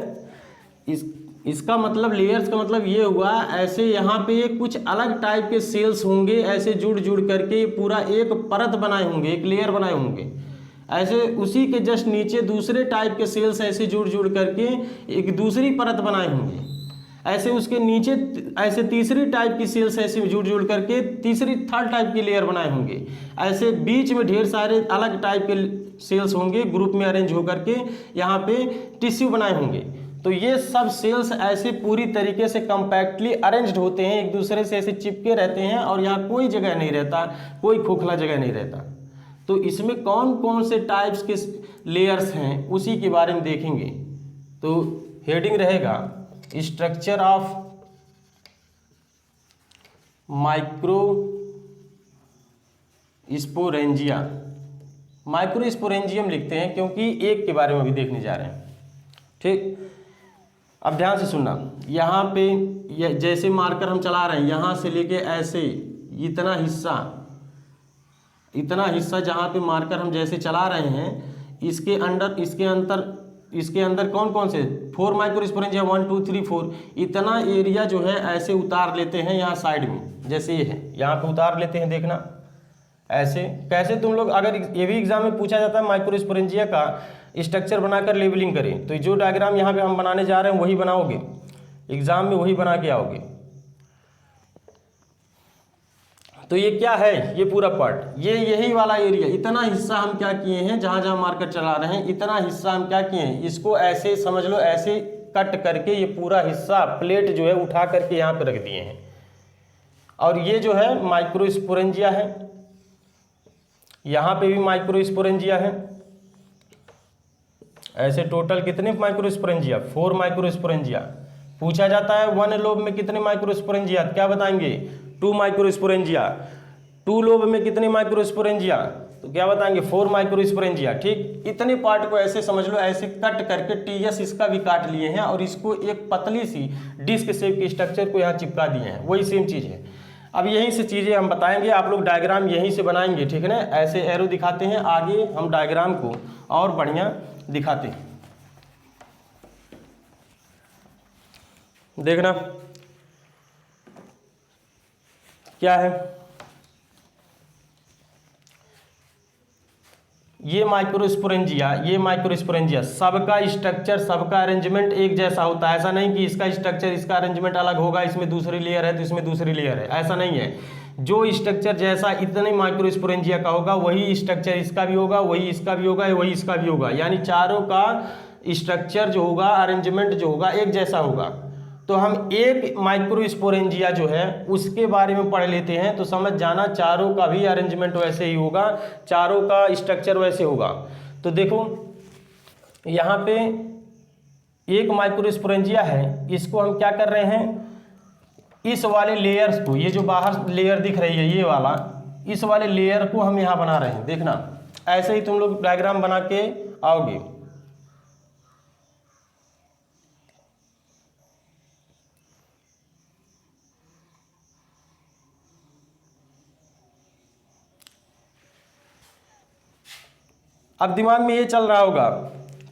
[SPEAKER 1] इसका मतलब लेयर्स का मतलब ये हुआ ऐसे यहाँ पे कुछ अलग टाइप के सेल्स होंगे, ऐसे जुड़ जुड़ करके पूरा एक परत बनाए होंगे, एक लेयर बनाए होंगे। ऐसे उसी के जस्ट नीचे दूसरे टाइप के सेल्स ऐसे जुड़ जुड़ करके एक दूसरी परत बनाए होंगे। ऐसे उसके नीचे ऐसे तीसरी टाइप की सेल्स ऐसे जुड़ जुड़ करके तीसरी थर्ड टाइप की लेयर बनाए होंगे। ऐसे बीच में ढेर सारे अलग टाइप के सेल्स होंगे, ग्रुप में अरेंज होकर के यहाँ पे टिश्यू बनाए होंगे। तो ये सब सेल्स ऐसे पूरी तरीके से कम्पैक्टली अरेंज्ड होते हैं, एक दूसरे से ऐसे चिपके रहते हैं, और यहाँ कोई जगह नहीं रहता, कोई खोखला जगह नहीं रहता। तो इसमें कौन कौन से टाइप्स के लेयर्स हैं उसी के बारे में देखेंगे। तो हेडिंग रहेगा स्ट्रक्चर ऑफ माइक्रोस्पोरेंजिया। माइक्रोस्पोरेंजियम लिखते हैं क्योंकि एक के बारे में भी देखने जा रहे हैं। ठीक, अब ध्यान से सुनना, यहाँ पे जैसे मार्कर हम चला रहे हैं, यहाँ से लेके ऐसे इतना हिस्सा जहाँ पे मार्कर हम जैसे चला रहे हैं, इसके अंदर कौन कौन से 4 माइक्रोस्पोरेंजिया 1 2 3 4 इतना एरिया जो है ऐसे उतार लेते हैं यहाँ साइड में, जैसे ये है यहाँ पे उतार लेते हैं। देखना ऐसे कैसे तुम लोग, अगर ये भी एग्जाम में पूछा जाता है माइक्रोस्पोरेंजिया का स्ट्रक्चर बनाकर लेबलिंग करें, तो जो डायग्राम यहाँ पे हम बनाने जा रहे हैं वही बनाओगे, एग्जाम में वही बना के आओगे। तो ये क्या है, ये पूरा पार्ट, ये यही वाला एरिया, इतना हिस्सा हम क्या किए हैं, जहाँ जहाँ मार्कर चला रहे हैं इतना हिस्सा हम क्या किए हैं, इसको ऐसे समझ लो, ऐसे कट करके ये पूरा हिस्सा प्लेट जो है उठा करके यहाँ पे रख दिए हैं। और ये जो है माइक्रोस्पोरेंजिया है, यहाँ पे भी माइक्रोस्पोरेंजिया है। ऐसे टोटल कितने माइक्रोस्पोरेंजिया, 4 माइक्रोस्पोरेंजिया। पूछा जाता है 1 लोब में कितने माइक्रोस्पोरेंजिया, क्या बताएंगे 2 माइक्रोस्पोरेंजिया। 2 लोब में कितने माइक्रोस्पोरेंजिया, तो क्या बताएंगे 4 माइक्रोस्पोरेंजिया। ठीक, इतने पार्ट को ऐसे समझ लो, ऐसे कट करके टीएस इसका भी काट लिए हैं और इसको एक पतली सी डिस्क शेप के स्ट्रक्चर को यहाँ चिपका दिए हैं, वही सेम चीज़ है। अब यहीं से चीज़ें हम बताएंगे, आप लोग डायग्राम यहीं से बनाएंगे, ठीक है ना। ऐसे एरो दिखाते हैं, आगे हम डायग्राम को और बढ़िया दिखाते हैं। देखना क्या है, ये माइक्रोस्पोरेंजिया सबका स्ट्रक्चर, सबका अरेंजमेंट एक जैसा होता है। ऐसा नहीं कि इसका स्ट्रक्चर, इसका अरेंजमेंट अलग होगा, इसमें दूसरी लेयर है तो इसमें दूसरी लेयर है, ऐसा नहीं है। जो स्ट्रक्चर जैसा इतने माइक्रोस्पोरेंजिया का होगा वही स्ट्रक्चर इसका भी होगा, वही इसका भी होगा, वही इसका भी होगा, यानी चारों का स्ट्रक्चर जो होगा, अरेंजमेंट जो होगा एक जैसा होगा। तो हम एक माइक्रोस्पोरेंजिया जो है उसके बारे में पढ़ लेते हैं, तो समझ जाना चारों का भी अरेंजमेंट वैसे ही होगा, चारों का स्ट्रक्चर वैसे होगा। तो देखो यहाँ पे एक माइक्रोस्पोरेंजिया है, इसको हम क्या कर रहे हैं, इस वाले लेयर्स को, ये जो बाहर लेयर दिख रही है ये वाला, इस वाले लेयर को हम यहाँ बना रहे हैं। देखना ऐसे ही तुम लोग डायग्राम बना के आओगे। अब दिमाग में ये चल रहा होगा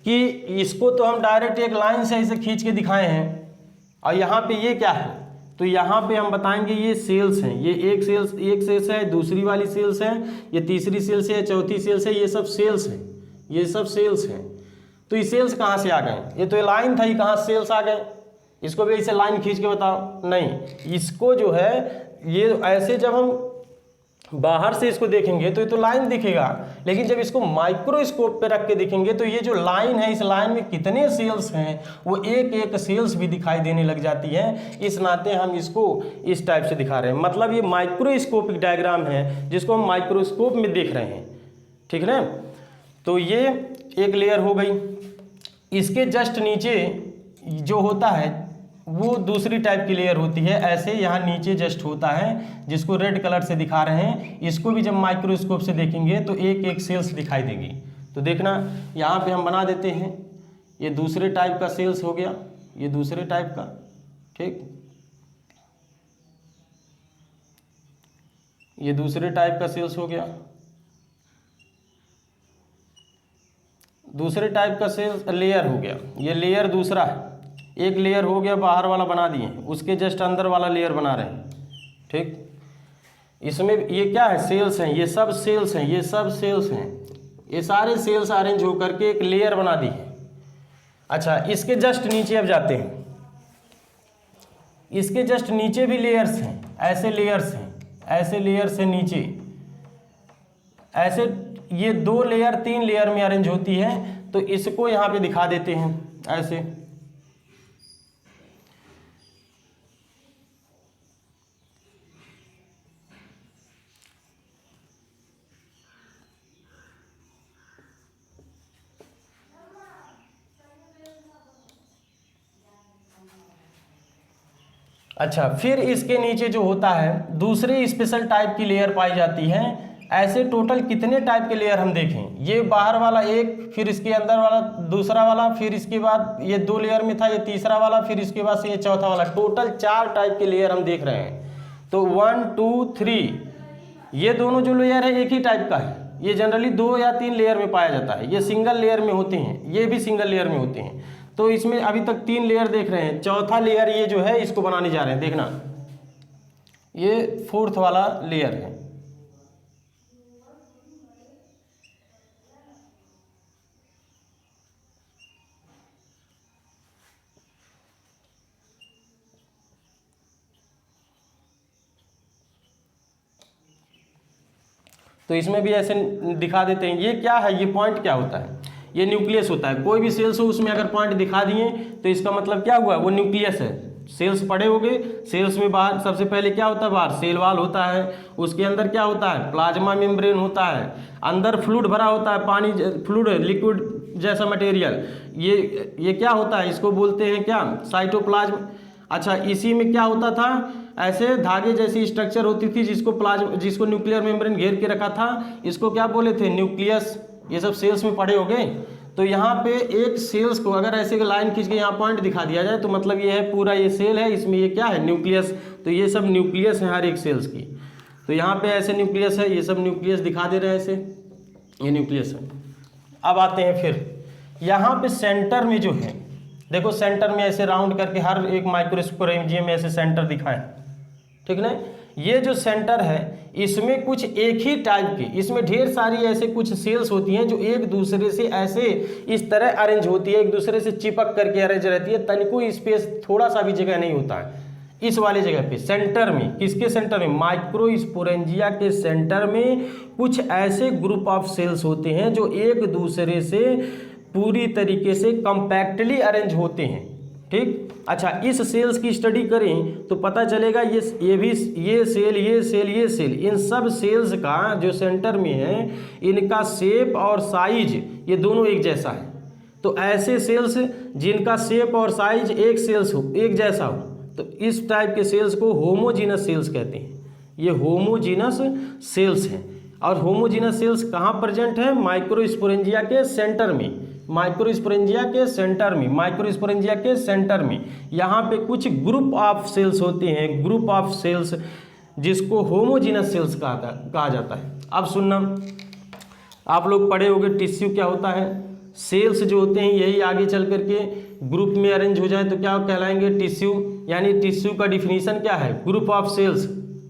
[SPEAKER 1] कि इसको तो हम डायरेक्ट एक लाइन से ऐसे खींच के दिखाए हैं, और यहाँ पे ये क्या है, तो यहाँ पे हम बताएंगे ये सेल्स हैं, ये एक सेल्स है, दूसरी वाली सेल्स है, ये तीसरी सेल्स है, चौथी सेल्स है, ये सब सेल्स हैं, ये सब सेल्स हैं। तो ये सेल्स कहाँ से आ गए, ये तो ये लाइन था, ये कहाँ सेल्स आ गए, इसको भी ऐसे लाइन खींच के बताओ, नहीं, इसको जो है ये ऐसे जब हम बाहर से इसको देखेंगे तो ये तो लाइन दिखेगा, लेकिन जब इसको माइक्रोस्कोप पे रख के देखेंगे तो ये जो लाइन है, इस लाइन में कितने सेल्स हैं वो एक एक सेल्स भी दिखाई देने लग जाती है। इस नाते हम इसको इस टाइप से दिखा रहे हैं, मतलब ये माइक्रोस्कोपिक डायग्राम है जिसको हम माइक्रोस्कोप में देख रहे हैं, ठीक है ना। तो ये एक लेयर हो गई, इसके जस्ट नीचे जो होता है वो दूसरी टाइप की लेयर होती है, ऐसे यहाँ नीचे जस्ट होता है जिसको रेड कलर से दिखा रहे हैं। इसको भी जब माइक्रोस्कोप से देखेंगे तो एक एक सेल्स दिखाई देगी। तो देखना यहाँ पे हम बना देते हैं, ये दूसरे टाइप का सेल्स हो गया, ये दूसरे टाइप का, ठीक, ये दूसरे टाइप का सेल्स हो गया, दूसरे टाइप का सेल्स लेयर हो गया, ये लेयर दूसरा है, एक लेयर हो गया बाहर वाला बना दिए, उसके जस्ट अंदर वाला लेयर बना रहे हैं, ठीक। इसमें ये क्या है, सेल्स हैं, ये सब सेल्स हैं, ये सब सेल्स हैं, ये सारे सेल्स अरेंज होकर के एक लेयर बना दी है। अच्छा, इसके जस्ट नीचे अब जाते हैं, इसके जस्ट नीचे भी लेयर्स हैं, ऐसे लेयर्स हैं, ऐसे लेयर्स हैं नीचे, ऐसे ये 2 लेयर 3 लेयर में अरेंज होती है। तो इसको यहाँ पे दिखा देते हैं ऐसे, अच्छा, फिर इसके नीचे जो होता है दूसरी स्पेशल टाइप की लेयर पाई जाती है। ऐसे टोटल कितने टाइप के लेयर हम देखें, ये बाहर वाला एक, फिर इसके अंदर वाला दूसरा वाला, फिर इसके बाद ये 2 लेयर में था ये तीसरा वाला, फिर इसके बाद से ये चौथा वाला, टोटल 4 टाइप के लेयर हम देख रहे हैं। तो 1 2 3, ये दोनों जो लेयर है एक ही टाइप का है, ये जनरली 2 या 3 लेयर में पाया जाता है, ये सिंगल लेयर में होते हैं, ये भी सिंगल लेयर में होते हैं। तो इसमें अभी तक 3 लेयर देख रहे हैं, चौथा लेयर ये जो है इसको बनाने जा रहे हैं, देखना ये 4th वाला लेयर है। तो इसमें भी ऐसे दिखा देते हैं, ये क्या है, ये पॉइंट क्या होता है, ये न्यूक्लियस होता है। कोई भी सेल्स हो उसमें अगर पॉइंट दिखा दिए तो इसका मतलब क्या हुआ, वो न्यूक्लियस है। सेल्स पड़े हो गए, सेल्स में बाहर सबसे पहले क्या होता है, बाहर सेल वाल होता है, उसके अंदर क्या होता है, प्लाज्मा मेम्ब्रेन होता है, अंदर फ्लूइड भरा होता है, पानी फ्लूइड लिक्विड जैसा मटेरियल, ये क्या होता है, इसको बोलते हैं क्या, साइटोप्लाज्म। अच्छा, इसी में क्या होता था, ऐसे धागे जैसी स्ट्रक्चर होती थी जिसको न्यूक्लियर मेम्ब्रेन घेर के रखा था, इसको क्या बोले थे, न्यूक्लियस। ये सब सेल्स में पढ़े हो गए। तो यहाँ पे एक सेल्स को अगर ऐसे लाइन खींच के यहाँ पॉइंट दिखा दिया जाए तो मतलब ये है पूरा ये सेल है, इसमें ये क्या है, न्यूक्लियस। तो ये सब न्यूक्लियस है हर एक सेल्स की। तो यहाँ पे ऐसे न्यूक्लियस है, ये सब न्यूक्लियस दिखा दे रहे हैं ऐसे, ये न्यूक्लियस है। अब आते हैं फिर यहाँ पे सेंटर में जो है, देखो सेंटर में ऐसे राउंड करके हर एक माइक्रोस्पोरेंजियम में ऐसे सेंटर दिखाए, ठीक ना। ये जो सेंटर है इसमें कुछ एक ही टाइप के, इसमें ढेर सारी ऐसे कुछ सेल्स होती हैं जो एक दूसरे से ऐसे इस तरह अरेंज होती है, एक दूसरे से चिपक करके अरेंज रहती है, तनिको स्पेस थोड़ा सा भी जगह नहीं होता है, इस वाले जगह पे सेंटर में, किसके सेंटर में, माइक्रोस्पोरेंजिया के सेंटर में कुछ ऐसे ग्रुप ऑफ सेल्स होते हैं जो एक दूसरे से पूरी तरीके से कम्पैक्टली अरेंज होते हैं। ठीक, अच्छा, इस सेल्स की स्टडी करें तो पता चलेगा ये भी, ये सेल, ये सेल, ये सेल, इन सब सेल्स का जो सेंटर में है इनका शेप और साइज ये दोनों एक जैसा है। तो ऐसे सेल्स जिनका शेप और साइज एक जैसा हो, तो इस टाइप के सेल्स को होमोजीनस सेल्स कहते हैं। ये होमोजीनस सेल्स हैं। और होमोजीनस सेल्स कहाँ प्रेजेंट है, माइक्रोस्पोरेंजिया के सेंटर में, माइक्रोस्पोरेंजिया के सेंटर में, माइक्रोस्पोरेंजिया के सेंटर में यहाँ पे कुछ ग्रुप ऑफ सेल्स होते हैं, ग्रुप ऑफ सेल्स जिसको होमोजीनस सेल्स कहा जाता है। अब सुनना, आप लोग पढ़े होंगे टिश्यू क्या होता है। सेल्स जो होते हैं यही आगे चल करके ग्रुप में अरेंज हो जाए तो क्या कहलाएंगे, टिश्यू। यानी टिश्यू का डिफिनीशन क्या है, ग्रुप ऑफ सेल्स,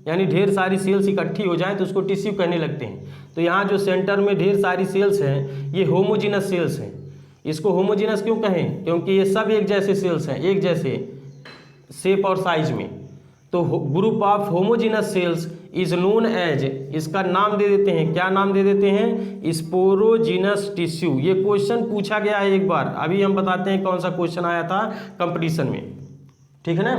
[SPEAKER 1] यानी ढेर सारी सेल्स इकट्ठी हो जाएं तो उसको टिश्यू कहने लगते हैं। तो यहाँ जो सेंटर में ढेर सारी सेल्स हैं ये होमोजीनस सेल्स हैं। इसको होमोजीनस क्यों कहें, क्योंकि ये सब एक जैसे सेल्स हैं, एक जैसे शेप और साइज में। तो group of homogeneous cells is known as, इसका नाम दे देते हैं, क्या नाम दे देते हैं, स्पोरोजीनस टिश्यू। ये क्वेश्चन पूछा गया है एक बार, अभी हम बताते हैं कौन सा क्वेश्चन आया था कंपटीशन में, ठीक है ना।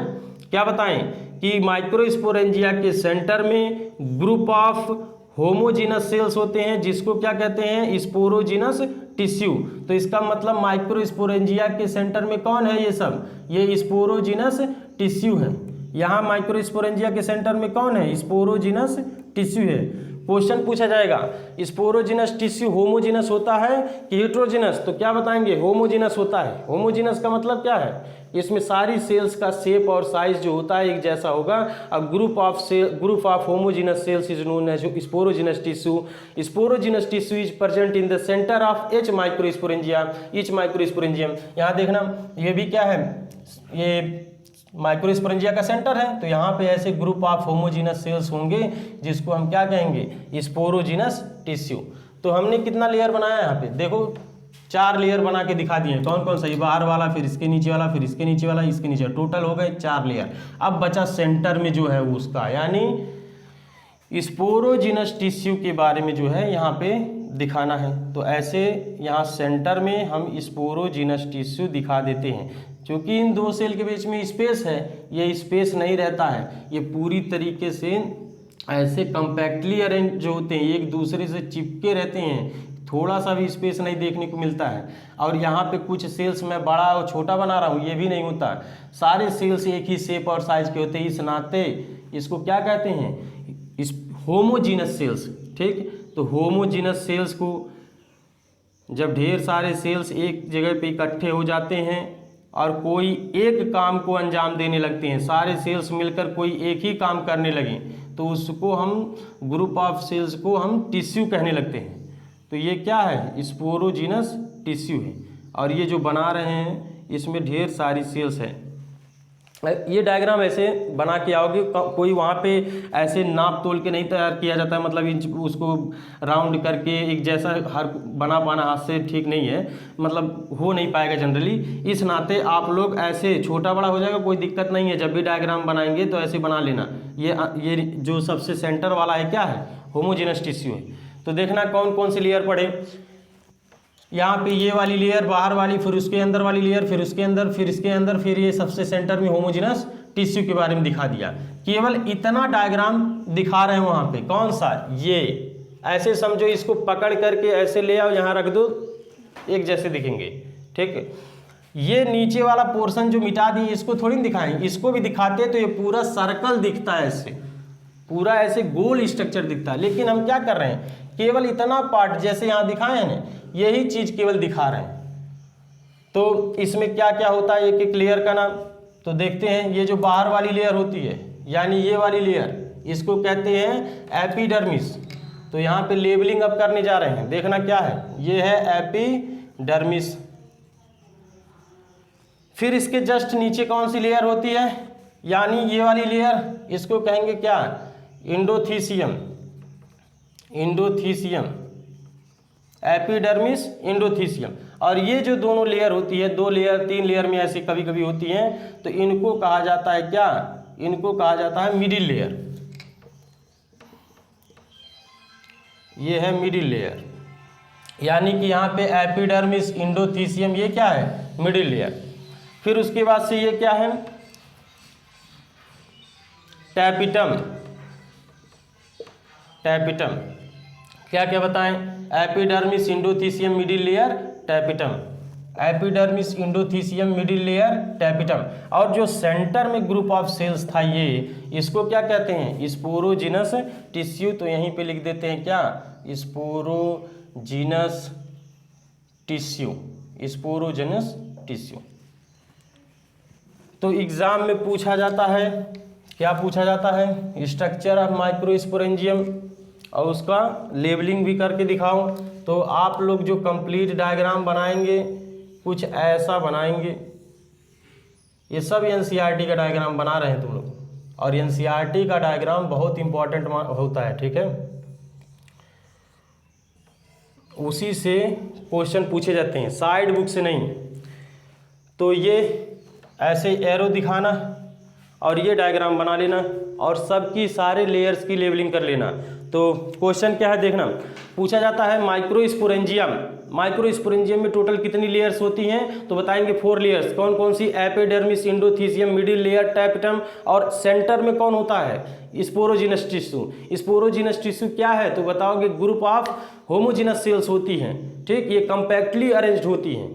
[SPEAKER 1] क्या बताएं कि माइक्रोस्पोरेंजिया के सेंटर में ग्रुप ऑफ होमोजीनस सेल्स होते हैं जिसको क्या कहते हैं, स्पोरोजीनस टिश्यू। तो इसका मतलब माइक्रोस्पोरेंजिया के सेंटर में कौन है, ये सब, ये स्पोरोजीनस टिश्यू है। यहाँ माइक्रोस्पोरेंजिया के सेंटर में कौन है, स्पोरोजीनस टिश्यू है। क्वेश्चन पूछा जाएगा स्पोरोजीनस टिश्यू होमोजीनस होता है कि हेट्रोजीनस, तो क्या बताएंगे, होमोजीनस होता है। होमोजीनस का मतलब क्या है, इसमें सारी सेल्स का शेप और साइज जो होता है एक जैसा होगा। अब group of homogeneous cells is known as sporogenous tissue. Sporogenous tissue is present in the centre of each microsporangia, each microsporangium. यहाँ देखना ये भी क्या है, ये माइक्रोस्पोरेंजिया का सेंटर है, तो यहाँ पे ऐसे ग्रुप ऑफ होमोजीनस सेल्स होंगे जिसको हम क्या कहेंगे, स्पोरोजीनस टिश्यू। तो हमने कितना लेयर बनाया यहाँ पे, देखो 4 लेयर बना के दिखा दिए। कौन कौन सा, ये बाहर वाला, फिर इसके नीचे वाला, फिर इसके नीचे वाला, इसके नीचे, टोटल हो गए 4 लेयर। अब बचा सेंटर में जो है उसका, यानी स्पोरोजीनस टिश्यू के बारे में जो है यहाँ पे दिखाना है। तो ऐसे यहाँ सेंटर में हम स्पोरोजीनस टिश्यू दिखा देते हैं। क्योंकि इन दो सेल के बीच में स्पेस है, ये स्पेस नहीं रहता है, ये पूरी तरीके से ऐसे कम्पैक्टली अरेंज जो होते हैं, एक दूसरे से चिपके रहते हैं, थोड़ा सा भी स्पेस नहीं देखने को मिलता है। और यहाँ पे कुछ सेल्स मैं बड़ा और छोटा बना रहा हूँ, ये भी नहीं होता, सारे सेल्स एक ही शेप और साइज के होते हैं। इस नाते इसको क्या कहते हैं, इस होमोजीनस सेल्स। ठीक, तो होमोजीनस सेल्स को जब ढेर सारे सेल्स एक जगह पे इकट्ठे हो जाते हैं और कोई एक काम को अंजाम देने लगते हैं, सारे सेल्स मिलकर कोई एक ही काम करने लगें, तो उसको हम ग्रुप ऑफ सेल्स को हम टिश्यू कहने लगते हैं। तो ये क्या है, स्पोरोजीनस टिश्यू है। और ये जो बना रहे हैं इसमें ढेर सारी सेल्स है। ये डायग्राम ऐसे बना के आओगे, कोई वहाँ पे ऐसे नाप तोल के नहीं तैयार किया जाता है, मतलब उसको राउंड करके एक जैसा हर बना पाना हाथ से ठीक नहीं है, मतलब हो नहीं पाएगा जनरली। इस नाते आप लोग ऐसे छोटा बड़ा हो जाएगा, कोई दिक्कत नहीं है, जब भी डायग्राम बनाएंगे तो ऐसे बना लेना। ये जो सबसे सेंटर वाला है क्या है, होमोजीनस टिश्यू है। तो देखना कौन कौन से लेयर पड़े, यहाँ पे ये वाली लेयर, बाहर वाली, फिर उसके अंदर वाली लेयर, फिर उसके अंदर, फिर इसके अंदर, फिर ये सबसे सेंटर में होमोजीनस टिश्यू के बारे में दिखा दिया। केवल इतना डायग्राम दिखा रहे हैं वहाँ पे, कौन सा, ये ऐसे समझो, इसको पकड़ करके ऐसे ले आओ, यहाँ रख दो, एक जैसे दिखेंगे। ठीक, ये नीचे वाला पोर्शन जो मिटा दी इसको थोड़ी ना दिखाएं, इसको भी दिखाते तो ये पूरा सर्कल दिखता है, ऐसे पूरा ऐसे गोल स्ट्रक्चर दिखता है। लेकिन हम क्या कर रहे हैं, केवल इतना पार्ट जैसे यहाँ दिखाए हैं ना, यही चीज केवल दिखा रहे हैं। तो इसमें क्या क्या होता है, एक एक लेयर का नाम तो देखते हैं। ये जो बाहर वाली लेयर होती है, यानी ये वाली लेयर, इसको कहते हैं एपिडर्मिस। तो यहाँ पे लेबलिंग अब करने जा रहे हैं, देखना क्या है, ये है एपिडर्मिस। फिर इसके जस्ट नीचे कौन सी लेयर होती है, यानी ये वाली लेयर, इसको कहेंगे क्या, इंडोथीसियम। इंडोथीसियम, एपिडर्मिस, इंडोथीसियम। और ये जो दोनों लेयर होती है, 2 लेयर 3 लेयर में ऐसी कभी कभी होती हैं, तो इनको कहा जाता है क्या, इनको कहा जाता है मिडिल लेयर। ये है मिडिल लेयर, यानी कि यहाँ पे एपिडर्मिस, इंडोथीसियम, ये क्या है, मिडिल लेयर। फिर उसके बाद से ये क्या है, टैपिटम। टैपिटम क्या क्या बताएं, epidermis, endothecium, middle layer, tapetum. Epidermis, endothecium, middle layer, tapetum. और जो सेंटर में ग्रुप ऑफ सेल्स था ये, इसको क्या कहते हैं, स्पोरोजिनस टिश्यू। तो यहीं पे लिख देते हैं क्या, स्पोरोजिनस टिश्यू, स्पोरोजिनस टिश्यू। तो एग्जाम में पूछा जाता है, क्या पूछा जाता है, स्ट्रक्चर ऑफ माइक्रोस्पोरेंजियम, और उसका लेबलिंग भी करके दिखाओ। तो आप लोग जो कंप्लीट डायग्राम बनाएंगे कुछ ऐसा बनाएंगे। ये सब एनसीईआरटी का डायग्राम बना रहे हैं तुम लोग, और एनसीईआरटी का डायग्राम बहुत इंपॉर्टेंट होता है, ठीक है। उसी से क्वेश्चन पूछे जाते हैं, साइड बुक से नहीं। तो ये ऐसे एरो दिखाना और ये डायग्राम बना लेना और सबकी सारे लेयर्स की लेबलिंग कर लेना। तो क्वेश्चन क्या है देखना, पूछा जाता है माइक्रोस्पोरेंजियम। माइक्रोस्पोरेंजियम में टोटल कितनी लेयर्स होती हैं, तो बताएंगे 4 लेयर्स। कौन कौन सी, epidermis, endothecium, middle layer, tapetum, और सेंटर में कौन होता है, स्पोरोजिनस टिश्यू। स्पोरोजिनस टिश्यू क्या है, तो बताओगे ग्रुप ऑफ होमोजिनस सेल्स होती हैं, ठीक, ये कंपैक्टली अरेंज्ड होती हैं।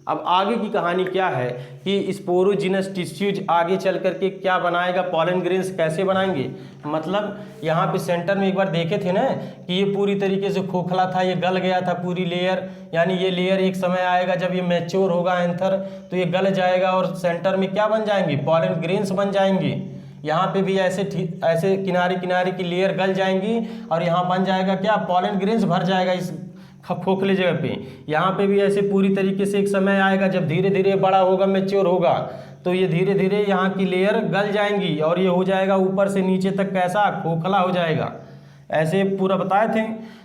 [SPEAKER 1] अब आगे की कहानी क्या है कि स्पोरोजिनस टिश्यूज आगे चल करके क्या बनाएगा, पॉलन ग्रेन्स कैसे बनाएंगे। मतलब यहाँ पे सेंटर में एक बार देखे थे ना कि ये पूरी तरीके से खोखला था, ये गल गया था पूरी लेयर, यानी ये लेयर एक समय आएगा जब ये मैच्योर होगा एंथर, तो ये गल जाएगा और सेंटर में क्या बन जाएंगे, पॉलन ग्रेन्स बन जाएंगे। यहाँ पे भी ऐसे किनारे किनारे की लेयर गल जाएंगी और यहाँ बन जाएगा क्या, पॉलन ग्रेन्स भर जाएगा इस खोखले जगह पे। यहाँ पे भी ऐसे पूरी तरीके से एक समय आएगा जब धीरे धीरे बड़ा होगा, मैच्योर होगा, तो ये धीरे धीरे यहाँ की लेयर गल जाएंगी और ये हो जाएगा ऊपर से नीचे तक कैसा, खोखला हो जाएगा। ऐसे पूरा बताए थे,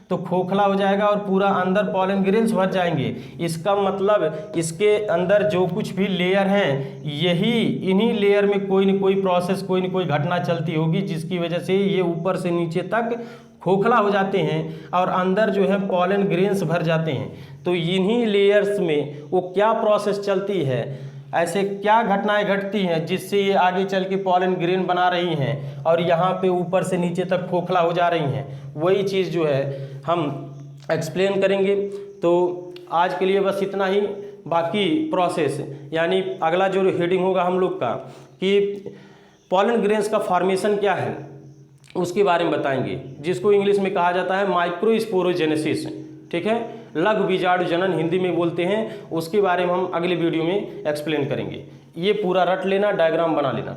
[SPEAKER 1] तो खोखला हो जाएगा और पूरा अंदर पॉलन ग्रेन्स भर जाएंगे। इसका मतलब इसके अंदर जो कुछ भी लेयर हैं, यही इन्हीं लेयर में कोई न कोई प्रोसेस, कोई न कोई घटना चलती होगी जिसकी वजह से ये ऊपर से नीचे तक खोखला हो जाते हैं और अंदर जो है पॉलन ग्रेन्स भर जाते हैं। तो इन्हीं लेयर्स में वो क्या प्रोसेस चलती है, ऐसे क्या घटनाएं घटती हैं जिससे ये आगे चल के पॉलन ग्रेन बना रही हैं और यहाँ पे ऊपर से नीचे तक खोखला हो जा रही हैं, वही चीज़ जो है हम एक्सप्लेन करेंगे। तो आज के लिए बस इतना ही। बाकी प्रोसेस यानी अगला जो हेडिंग होगा हम लोग का कि पॉलन ग्रेन्स का फॉर्मेशन क्या है उसके बारे में बताएंगे, जिसको इंग्लिश में कहा जाता है माइक्रोस्पोरोजेनेसिस, ठीक है, लघु बीजाणु जनन हिंदी में बोलते हैं। उसके बारे में हम अगले वीडियो में एक्सप्लेन करेंगे। ये पूरा रट लेना, डायग्राम बना लेना।